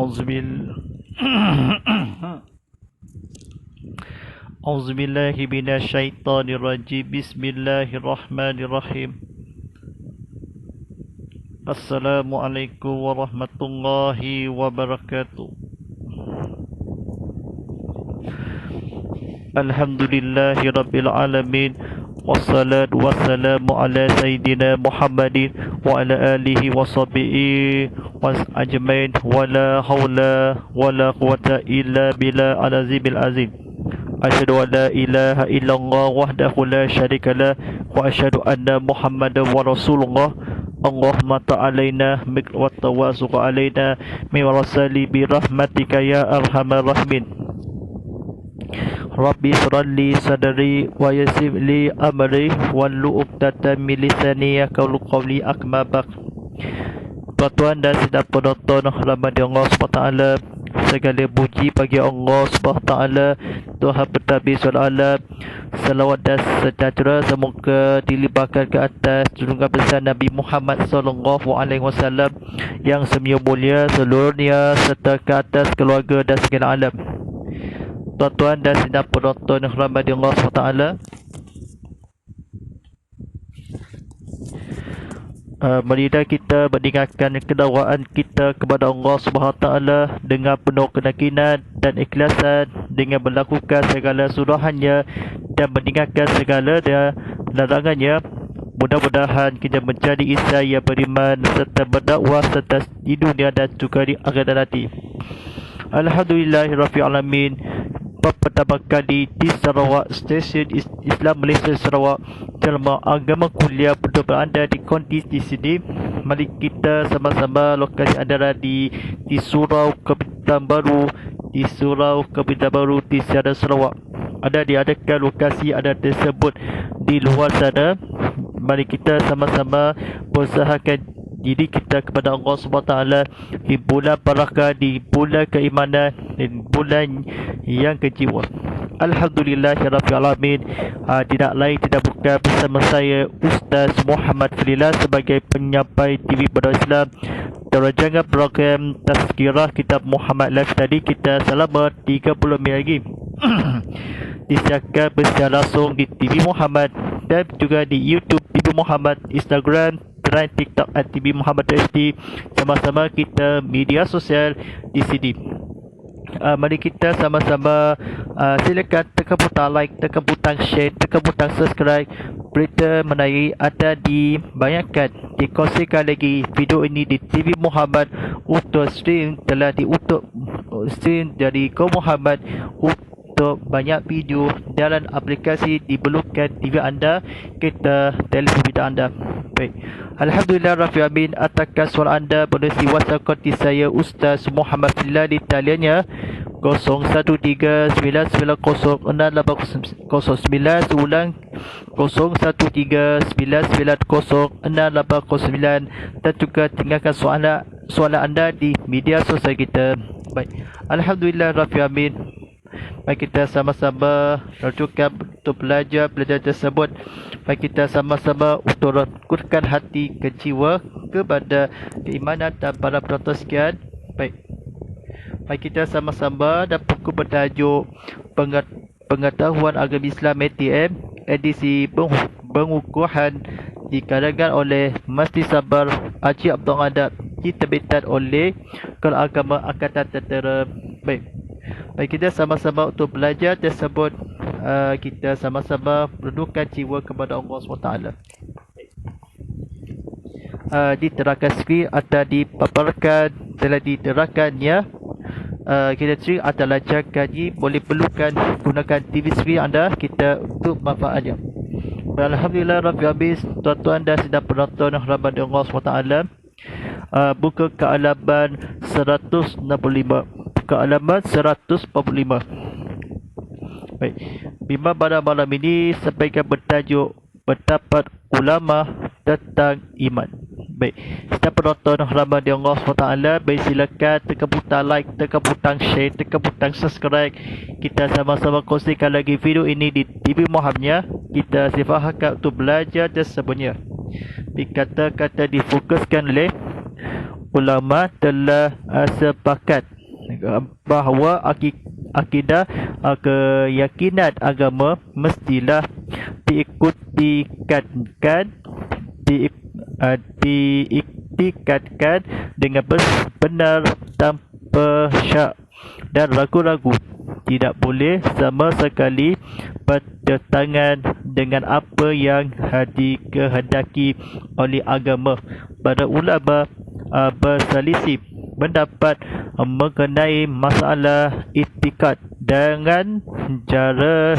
أعوذ بال أعوذ بالله من الشيطان الرجيم بسم الله الرحمن الرحيم السلام عليكم ورحمة الله وبركاته الحمد لله رب العالمين والصلاة والسلام على سيدنا محمد وعلى آله وصحبه أجمعين ولا حول ولا قوة إلا بالله العظيم العظيم أشهد أن لا إله إلا الله وحده لا شريك له وأشهد أن محمدا ورسول الله اللهم تعالينا وتواسق علينا من ورسالي برحمتك يا أرحم الراحمين Rabbi shrali sadri wa yassir li amri wahlul 'uqdatam min lisani yafqahu qawli amma ba'd. Tuan-tuan dan saudara penonton rahmati Allah SWT, segala puji bagi Allah SWT, Tuhan pentadbir seluruh alam. Salawat dan sejahtera semoga dilimpahkan ke atas junjungan besar Nabi Muhammad SAW yang semua mulia seluruhnya, serta ke atas keluarga dan segala alam. Tuan-tuan dan saudara penonton yang rahmati Allah SWT, marilah kita meningkatkan kedakwaan kita kepada Allah SWT dengan penuh keyakinan dan ikhlasan, dengan melakukan segala suruhannya dan meninggalkan segala larangannya. Mudah-mudahan kita menjadi insan yang beriman serta berdakwah serta di dunia dan juga di akhirat nanti. Alhamdulillahirabbil alamin. Pertama kali di Sarawak, stesen Islam Malaysia Sarawak dalam agama kuliah untuk berada di kondisi di sini. Mari kita sama-sama lokasi adalah di Surau Kepitan Baru, di Surau Kepitan Baru di Siaran Sarawak. Adakah lokasi ada tersebut di luar sana? Mari kita sama-sama berusahakan diri kita kepada Allah SWT di bulan barakah, di bulan keimanan, di bulan yang kejiwa. Alhamdulillahirabbil alamin. Tidak lain tidak bukan bersama saya Ustaz Muhammad Fadillah sebagai penyampai TV Berdaulat Islam dalam rancangan program Tazkirah Kitab Muhammad Live. Tadi kita selama 30 minit lagi disiarkan secara langsung di TV Muhammad dan juga di YouTube TV Muhammad, Instagram, TikTok @TV Muhammad HD. Sama-sama kita media sosial di sini. Mari kita sama-sama silakan tekan butang like, tekan butang share, tekan butang subscribe. Berita menarik ada dibayangkan, dikongsikan lagi video ini di TV Muhammad untuk stream, telah diutuk stream dari kaum Muhammad untuk banyak video dalam aplikasi diperlukan TV anda, kita telefon anda. Baik. Alhamdulillah Rabbil Alamin. Atas soalan anda melalui WhatsApp kontak saya Ustaz Muhammad Fadillah di taliannya 0139906809, ulang 0139906809, dan juga tinggalkan soalan anda di media sosial kita. Baik. Alhamdulillah Rabbil Alamin. Mari kita sama-sama rujukan untuk belajar tersebut. Mari kita sama-sama untuk rekutkan hati ke jiwa kepada keimanan dan para penonton sekian. Baik. Mari kita sama-sama dan buku bertajuk Pengetahuan Agama Islam ATM edisi pengukuhan dikarangan oleh Masjid Sabar Haji Abdul Adab, diterbitan oleh Kementerian Agama Angkatan Tentera. Baik. Baik, kita sama-sama untuk belajar tersebut. Kita sama-sama berduka jiwa kepada Allah SWT. Diterangkan skrin atau dipaparkan, telah diterangkannya. Kita cari atau lancar kaji, boleh perlukan gunakan TV skrin anda kita untuk manfaatnya. Alhamdulillah Rabbil Alamin. Tuan-tuan dan saudara penonton yang rahmat Allah SWT, buka ke halaman 165. Halaman 145. Baik. Bimbang pada malam ini sampaikan bertajuk pendapat ulama tentang iman. Baik. Setiap penonton rahmat Allah SWT, baik, silakan tekan butang like, tekan butang share, tekan butang subscribe. Kita sama-sama kongsikan lagi video ini di TV Muhammadnya. Kita sifatkan untuk belajar tersebutnya. Kata-kata difokuskan oleh ulama telah sepakat bahawa akidah keyakinan agama mestilah diiktikadkan dengan benar tanpa syak dan ragu-ragu. Tidak boleh sama sekali bertentangan dengan apa yang dikehendaki oleh agama. Para ulama berselisih pendapat mengenai masalah iktikad dengan cara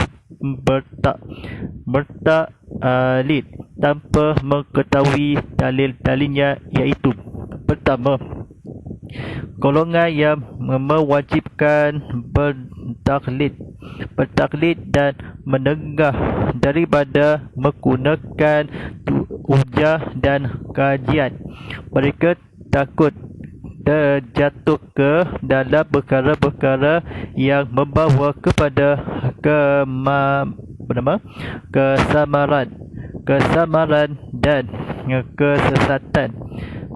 bertaklid tanpa mengetahui dalil-dalilnya, iaitu: pertama, golongan yang mewajibkan bertaklid dan menegah daripada menggunakan hujah dan kajian. Mereka takut terjatuh ke dalam perkara-perkara yang membawa kepada kesamaran dan kesesatan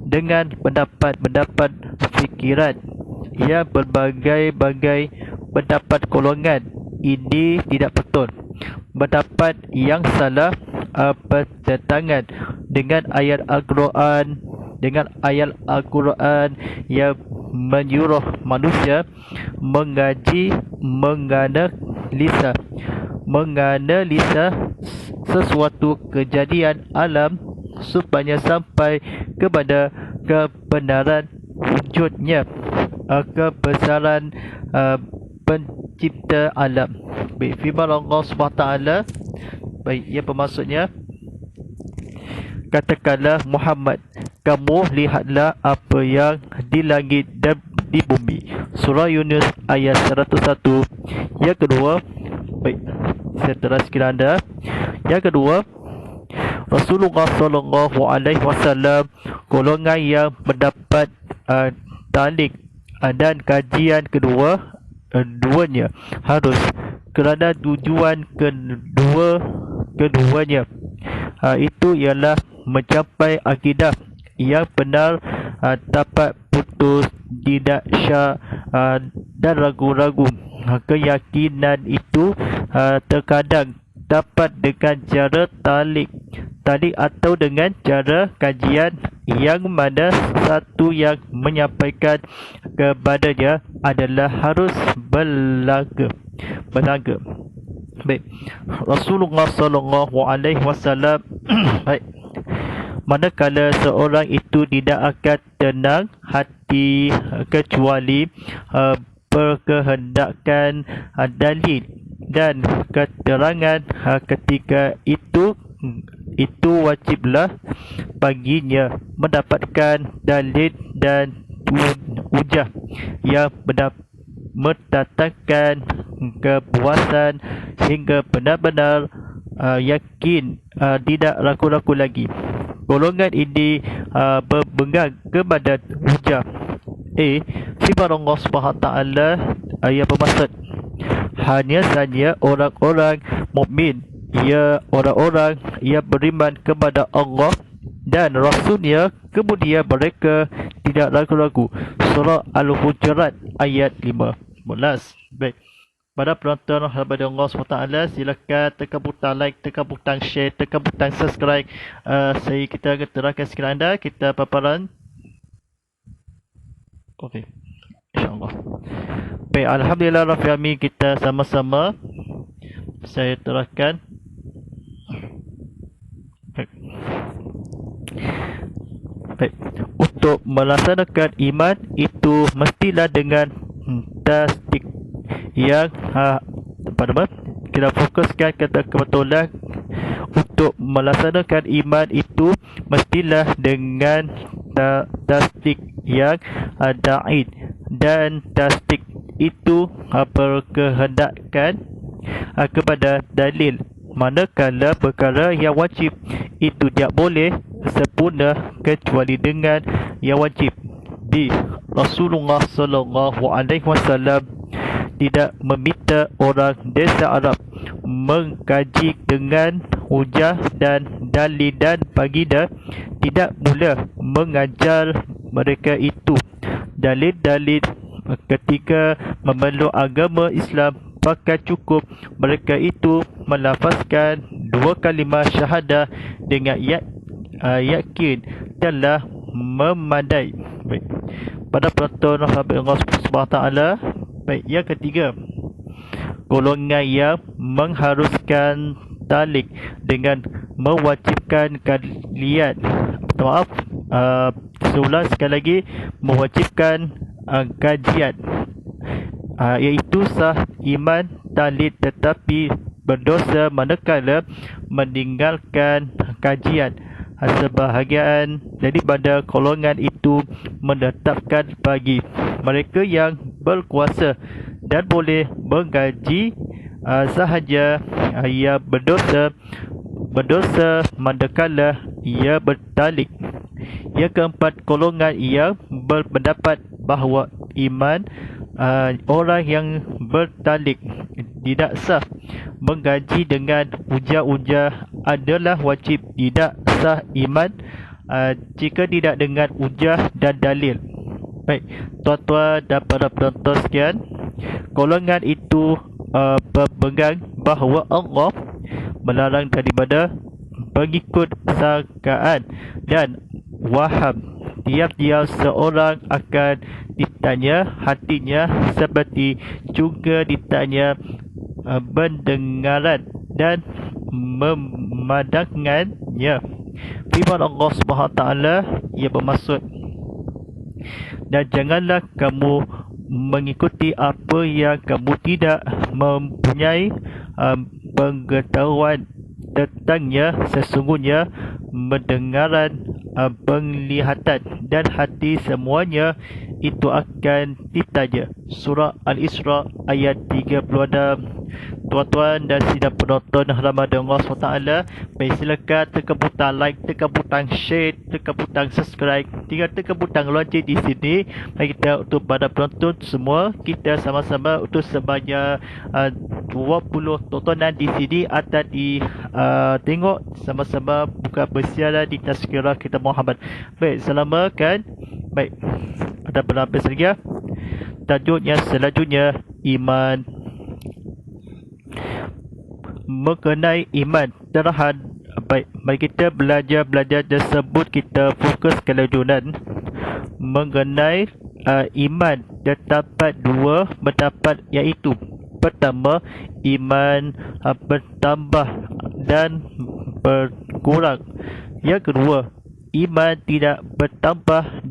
dengan pendapat-pendapat fikiran yang berbagai-bagai. Pendapat golongan ini tidak betul. Pendapat yang salah bertentangan dengan ayat Al-Quran yang menyuruh manusia menganalisa sesuatu kejadian alam supaya sampai kepada kebenaran wujudnya kebesaran pencipta alam. Baik, firman Allah SWT, baik, ia bermaksudnya, katakanlah Muhammad, kamu lihatlah apa yang di langit dan di bumi. Surah Yunus ayat 101. Yang kedua, baik, saya teraskan anda. Yang kedua, Rasulullah SAW, golongan yang mendapat talik dan kajian keduanya harus kerana tujuan keduanya itu ialah mencapai akidah yang benar, dapat putus, tidak syak dan ragu-ragu. Keyakinan itu terkadang dapat dengan cara talik atau dengan cara kajian, yang mana satu yang menyampaikan kepadanya adalah harus berlaga. Baik, Rasulullah SAW baik, manakala seorang itu tidak akan tenang hati kecuali berkehendakkan dalil dan keterangan, ketika itu wajiblah baginya mendapatkan dalil dan hujah yang mendatangkan kepuasan hingga benar-benar yakin, tidak ragu-ragu lagi. Golongan ini berpegang kepada hujah. Firman Allah SWT yang bermaksud hanya saja orang-orang mukmin, ia orang-orang yang beriman kepada Allah dan Rasulnya, kemudian mereka tidak ragu-ragu. Surah Al-Hujurat ayat 15. Baik, pada penonton hamba Allah SWT, silakan tekan butang like, tekan butang share, tekan butang subscribe. Kita akan terangkan sikit anda kita paparan. Okey, insyaAllah. Baik, Alhamdulillah Rabbil Alamin, kita sama-sama saya terangkan. Baik, untuk melaksanakan iman itu mestilah dengan tasdik yang kita fokuskan kata kebetulan. Untuk melaksanakan iman itu mestilah dengan tasdik yang da'id, dan tasdik itu berkehendakkan kepada dalil, manakala perkara yang wajib itu tidak boleh sempurna kecuali dengan yang wajib. Rasulullah SAW tidak meminta orang desa Arab mengkaji dengan hujah dan dalil, dan baginda tidak mula mengajar mereka itu. Dalil-dalil ketika memeluk agama Islam, maka cukup mereka itu melafazkan dua kalimah syahadah dengan yakin telah memadai. Baik. Pada penonton rahmat Allah Subhanahu taala, baik, yang ketiga, golongan yang mengharuskan talik dengan mewajibkan kalian, maaf, seulang sekali lagi, mewajibkan kajian, iaitu sah iman talik tetapi berdosa manakala meninggalkan kajian. Sebahagian daripada golongan itu menetapkan bagi mereka yang berkuasa dan boleh menggaji sahaja ia berdosa manakala ia bertalik. Yang keempat, golongan yang berpendapat bahawa iman orang yang bertalik tidak sah menggaji dengan hujah-hujah adalah wajib. Tidak sah iman jika tidak dengan hujah dan dalil. Baik, tuan-tuan dan para penonton sekalian, golongan itu berpegang bahawa Allah melarang daripada mengikut sangkaan dan waham. Tiap-tiap seorang akan ditanya hatinya seperti juga ditanya pendengaran dan memadangkannya. Firman Allah Subhanahu taala ia bermaksud, dan janganlah kamu mengikuti apa yang kamu tidak mempunyai pengetahuan tentangnya. Sesungguhnya mendengaran, penglihatan dan hati semuanya itu akan ditanya. Surah Al-Isra ayat 36. Tuan-tuan dan sidang penonton Ramadan Allah SWT, baik, silakan tekan butang like, tekan butang share, tekan butang subscribe, tinggal tekan butang lonceng di sini. Baik, kita untuk pada penonton semua, kita sama-sama untuk sebanyak 20 tontonan di sini akan tengok sama-sama buka bersiaran di Tazkirah kita Muhammad. Baik, selamatkan. Baik, ada berapa lagi? Tajuk yang selanjutnya, iman. Mengenai iman terhad. Baik, mari kita belajar tersebut. Kita fokus kelanjutan mengenai iman. Terdapat dua pendapat, iaitu pertama, iman bertambah dan berkurang. Yang kedua, iman tidak bertambah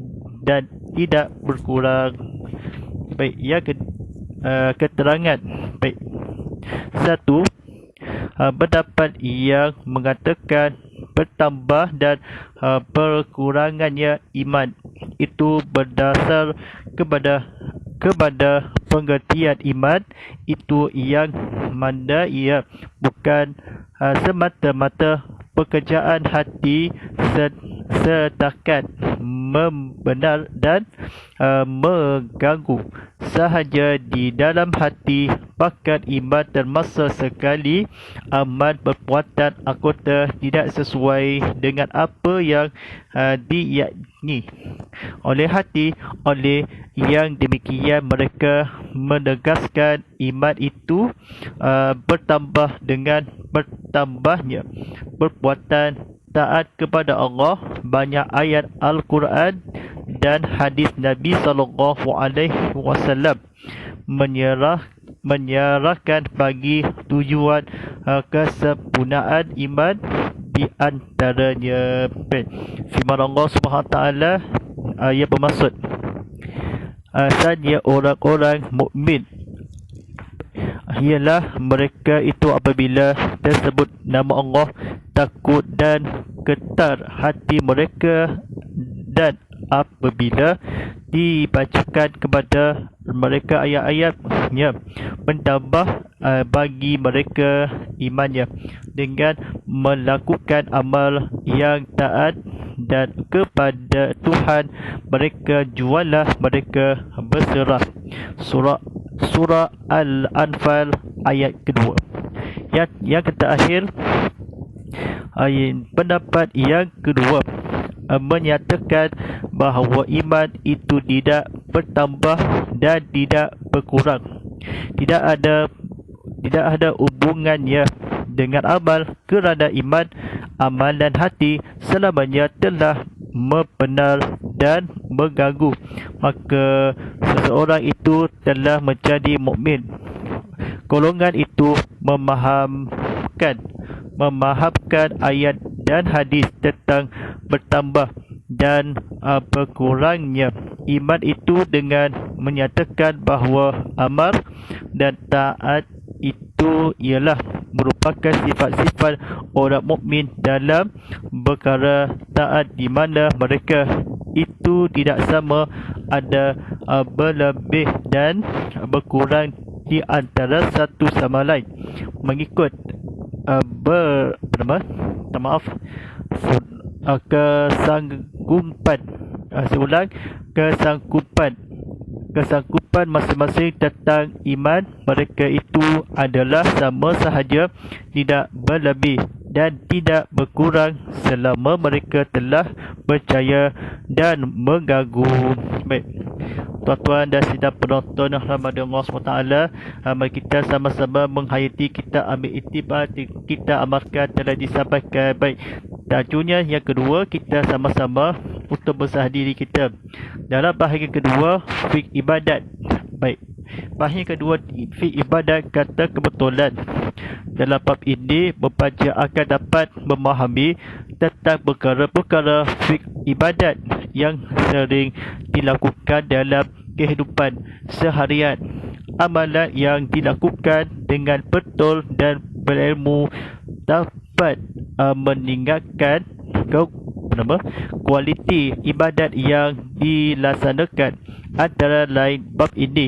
dan tidak berkurang. Baik, yang keterangan. Baik, satu, pendapat yang mengatakan bertambah dan berkurangannya iman itu berdasar kepada pengertian iman itu yang mana ia bukan semata-mata pekerjaan hati setakat membenar dan mengganggu sahaja di dalam hati. Bahkan iman termasuk sekali amal perbuatan anggota tidak sesuai dengan apa yang diyakini oleh hati. Oleh yang demikian, mereka menegaskan iman itu bertambah dengan bertambahnya perbuatan taat kepada Allah. Banyak ayat Al-Quran dan hadis Nabi SAW menyerahkan bagi tujuan kesempurnaan iman. Di antaranya firman Allah SWT ia bermaksud, asalnya orang-orang mukmin ialah mereka itu apabila tersebut nama Allah, takut dan getar hati mereka, dan apabila dibacakan kepada mereka ayat-ayatnya, menambah bagi mereka imannya dengan melakukan amal yang taat, dan kepada Tuhan mereka jualah mereka berserah. Surah Al-Anfal ayat kedua. Yang terakhir, pendapat yang kedua, menyatakan bahawa iman itu tidak bertambah dan tidak berkurang. Tidak ada hubungannya dengan amal, kerana iman, amalan hati selamanya telah membenar dan mengganggu, maka seseorang itu telah menjadi mukmin. Golongan itu memahamkan ayat dan hadis tentang bertambah dan berkurangnya iman itu dengan menyatakan bahawa amal dan taat itu ialah merupakan sifat-sifat orang mukmin dalam perkara taat, di mana mereka itu tidak sama ada berlebih dan berkurang di antara satu sama lain mengikut kesanggupan masing-masing tentang iman mereka itu adalah sama sahaja, tidak berlebih dan tidak berkurang selama mereka telah percaya dan mengganggu. Baik, tuan-tuan dan sidang penonton yang rahmati Allah SWT, mari kita sama-sama menghayati, kita ambil iktibar, kita amalkan telah disampaikan. Baik, tajuknya yang kedua, kita sama-sama untuk bersah diri kita dalam bahagian kedua, fiqh ibadat. Baik, bahagian kedua, fiqh ibadat, kata kebetulan. Dalam bab ini, membaca akan dapat memahami tentang perkara-perkara fiqh ibadat yang sering dilakukan dalam kehidupan seharian. Amalan yang dilakukan dengan betul dan berilmu dapat meningkatkan kualiti ibadat yang dilaksanakan. Antara lain, bab ini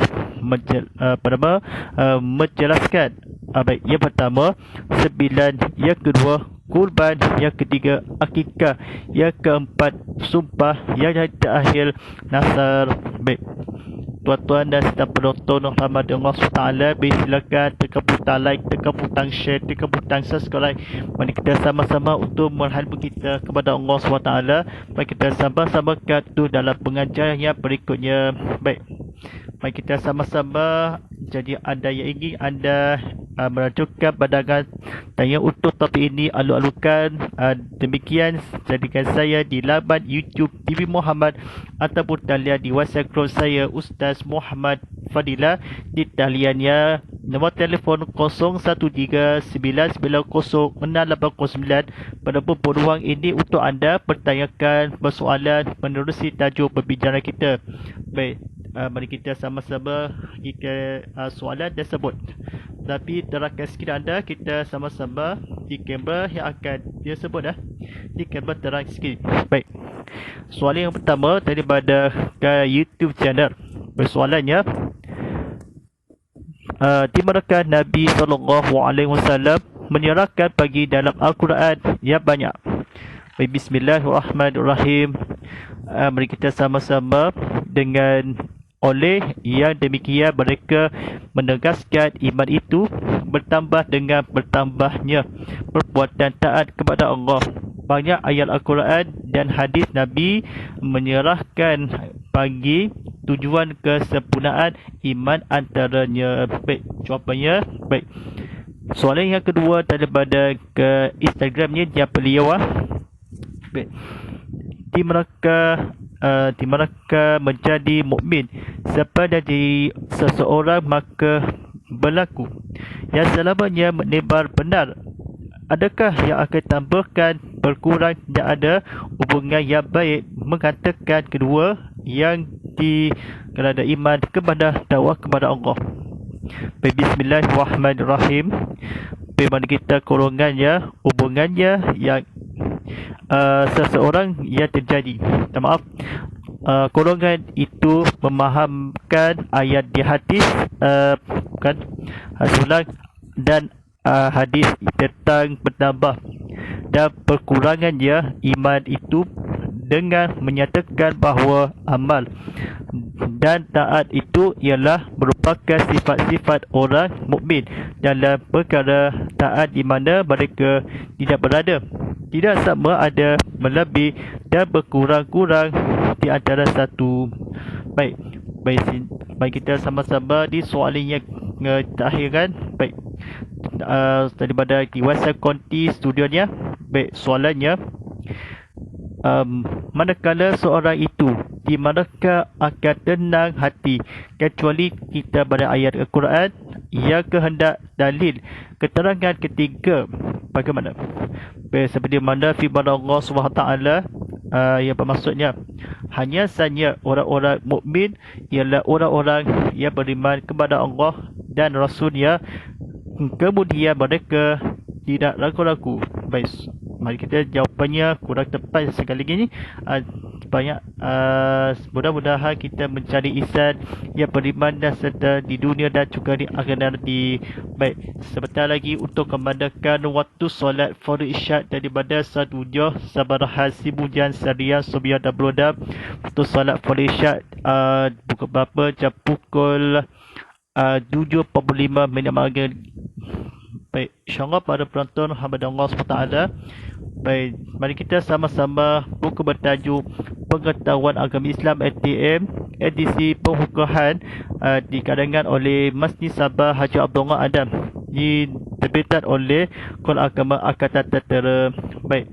menjelaskan baik, yang pertama 9, yang kedua kurban, yang ketiga akikah, yang keempat sumpah, yang terakhir nasar. Baik, tuan-tuan dan sidang penonton rahmat Allah SWT, silakan tekan butang like, tekan butang share, tekan butang subscribe. Mari kita sama-sama untuk mengharap kita kepada Allah SWT. Mari kita sama-sama tu dalam pengajaran yang berikutnya. Baik, mari kita sama-sama. Jadi anda yang ingin anda merajukan pandangan tanya untuk topik ini, alu-alukan demikian jadikan saya di laman YouTube TV Muhammad ataupun talian di WhatsApp group saya Ustaz Muhammad Fadilah, di taliannya nombor telefon 0139906809. Pada peluang ini untuk anda pertanyakan persoalan menerusi tajuk perbincangan kita. Baik, mari kita sama-sama jika soalan tersebut. Tapi terangkan sikit anda, kita sama-sama di kamera yang akan dia sebut di kamera terang sikit. Baik, soalan yang pertama daripada YouTube channel. Persoalannya, di manakah Nabi SAW menyerahkan bagi dalam Al-Quran yang banyak? Baik, bismillahirrahmanirrahim. Mari kita sama-sama dengan oleh yang demikian mereka menegaskan iman itu bertambah dengan bertambahnya perbuatan taat kepada Allah. Banyak ayat Al-Quran dan hadis Nabi menyerahkan bagi tujuan kesempurnaan iman antaranya. Baik, jawapannya. Baik, soalan yang kedua daripada ke Instagramnya dia beliau. Baik, di manakah menjadi mukmin sepada diri seseorang maka berlaku yang selamanya menebar benar? Adakah yang akan tambahkan berkurang dan ada hubungan yang baik mengatakan kedua yang kerana iman kepada dakwah kepada Allah? Bismillahirrahmanirrahim. Bagaimana kita hubungannya yang seseorang yang terjadi. Golongan itu memahamkan ayat di hadis dan hadis tentang bertambah dan perkurangannya iman itu dengan menyatakan bahawa amal dan taat itu ialah merupakan sifat-sifat orang mukmin dalam perkara taat di mana mereka tidak berada, tidak sama ada melebih dan berkurang-kurang di antara satu. Baik, baik kita sama-sama di soalan yang terakhir kan. Baik, daripada di WhatsApp konti studionya. Baik, soalannya, manakala seorang itu di manakah akan tenang hati kecuali kita pada ayat Al-Quran yang kehendak dalil keterangan ketiga bagaimana? Baik, seperti mana firman Allah SWT, yang bermaksudnya hanya saja orang-orang mukmin ialah orang-orang yang beriman kepada Allah dan Rasulnya, kemudian mereka tidak ragu-ragu. Baik, mari kita jawapannya kurang tepat sekali lagi ni. Banyak mudah-mudahan kita mencari insan yang beriman dan serta di dunia dan juga di akhirat nanti. Baik, sebentar lagi untuk memandangkan waktu solat fardu isyak daripada Sadujoh Sabarahan Sibujan Syariah Sobiah dan Bloda. Untuk solat fardu isyak pukul berapa? Jam pukul 7.45 minit maghrib. Baik, insyaAllah para penonton hamba Allah SWT. Baik, mari kita sama-sama buku bertajuk Pengetahuan Agama Islam ATM edisi pembukaan dikadangkan oleh Masjid Sabah Haji Abdullah Adam, diterbitkan oleh Kol Agama Angkatan Tentera. Baik,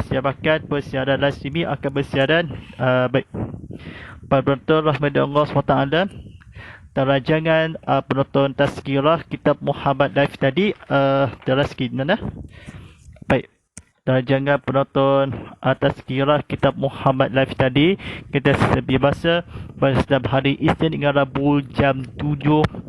siapkan persiaran rasmi akan bersiaran. Baik, para penonton rahmat Allah SWT, rancangan penonton tazkirah kitab Muhammad Live tadi teraskin mana? Baik, rancangan penonton tazkirah kitab Muhammad Live tadi kita biasa pada setiap hari Isnin hingga Rabu jam 7.05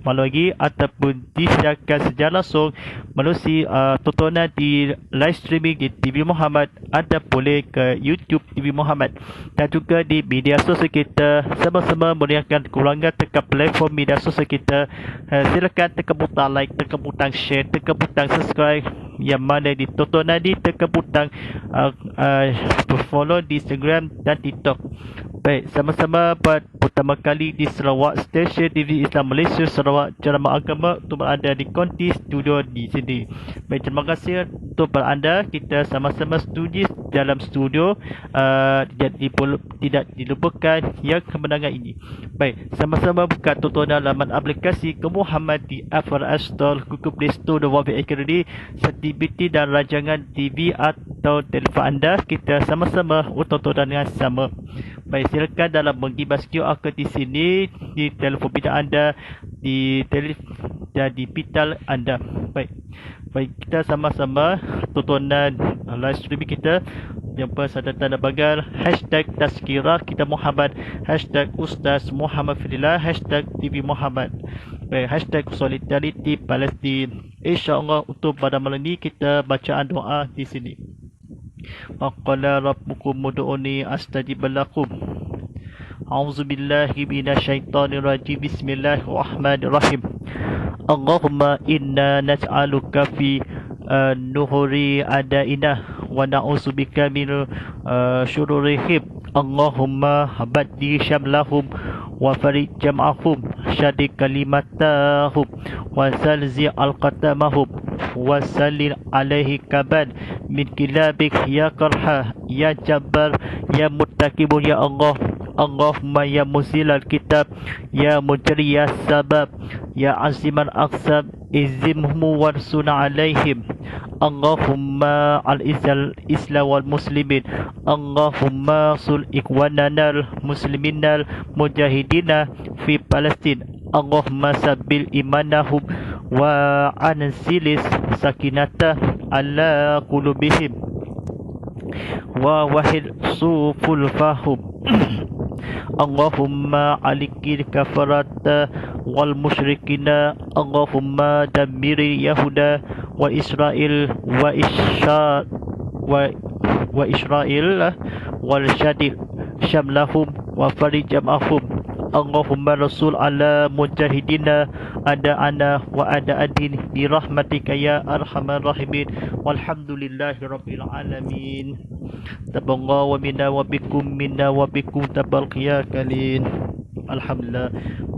malam lagi, ataupun disiarkan secara langsung melalui tontonan di live streaming di TV Muhammad, anda boleh ke YouTube TV Muhammad dan juga di media sosial kita. Sama-sama meriahkan kurangan tekan platform media sosial kita. Silakan tekan butang like, tekan butang share, tekan butang subscribe yang mana di tontonan di, tekan butang follow di Instagram dan TikTok. Baik, sama-sama pertama kali di Sarawak, stesen TV Islam Malaysia Sarawak ceramah agama untuk berada di konti studio di sini. Baik, terima kasih untuk beranda. Kita sama-sama studi dalam studio, tidak dilupakan yang kemenangan ini. Baik, sama-sama buka tontonan laman aplikasi ke Muhammad di Apple App Store, Google Play Store dan Wabi Academy, aktiviti dan rancangan TV atau telefon anda. Kita sama-sama untuk tontonan yang sama. Baik, silakan dalam menggibas QR code di sini di telefon pintar anda, di dan di pintar anda. Baik, kita sama-sama tontonan live streaming kita. Jumpa serta tanda bagal hashtag tazkirah kita Muhammad, hashtag Ustaz Muhammad Fidillah, hashtag TV Muhammad. Baik, hashtag Solidarity Palestin. InsyaAllah untuk pada malam ini kita bacaan doa di sini. Waqala rabbukum ud'uni astajib lakum. A'udzubillahi minasyaitonirrajim. Bismillahirrahmanirrahim. Allahumma inna naj'aluka fi nuhuri adaina wa na'udzubika min syururihim. Allahumma baddi syamlahum wa farid jam'ahum, syadi kalimatahum wa zalzi alqatamahum wa salil alaihi kaban min kilabik ya qarha ya jabbar ya muttaqibun ya Allah. Allahumma ya muzilal kitab ya mujriyas sabab ya aziman aqsab izimhum warsuna alaihim. Allahumma al-izal islam wal muslimin. Allahumma sul ikwananal musliminal mujahidina fi Palestin. Allahumma sabbil imanahum wa anzilis sakinata ala qulubihim wa wahid suful fahum. Allahumma alikil kafarata wal musyrikina. Allahumma dammiri Yahuda wa Israel wa Israel wal syadid syamlahum wa farid jam'ahum. Allahumma rasul ala mujahidina ada ana wa ada adin bi rahmatika ya arhamar rahimin. Walhamdulillahi rabbil alamin. Taballahu wa minna wa bikum minna wa bikum tabaraka ya kalin. Alhamdulillah.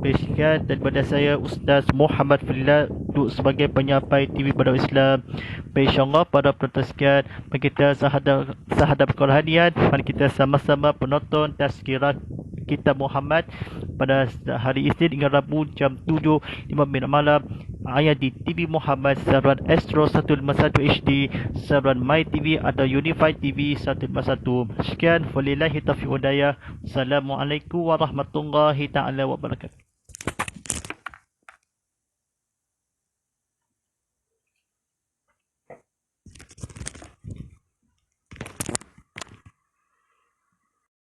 Sekian daripada saya Ustaz Muhammad Fillah untuk sebagai penyampai TV Badan Islam. InsyaAllah pada penonton sekian, mari kita sahadab kerohanian, mari kita sama-sama penonton tazkirah Kitab Muhammad pada hari Isnin hingga Rabu jam 7.05 malam hanya di TV Muhammad, saluran Astro 151 HD, saluran My TV atau Unified TV 151. Sekian, walillahi taufiq hidayah. Assalamualaikum warahmatullahi taala wabarakatuh.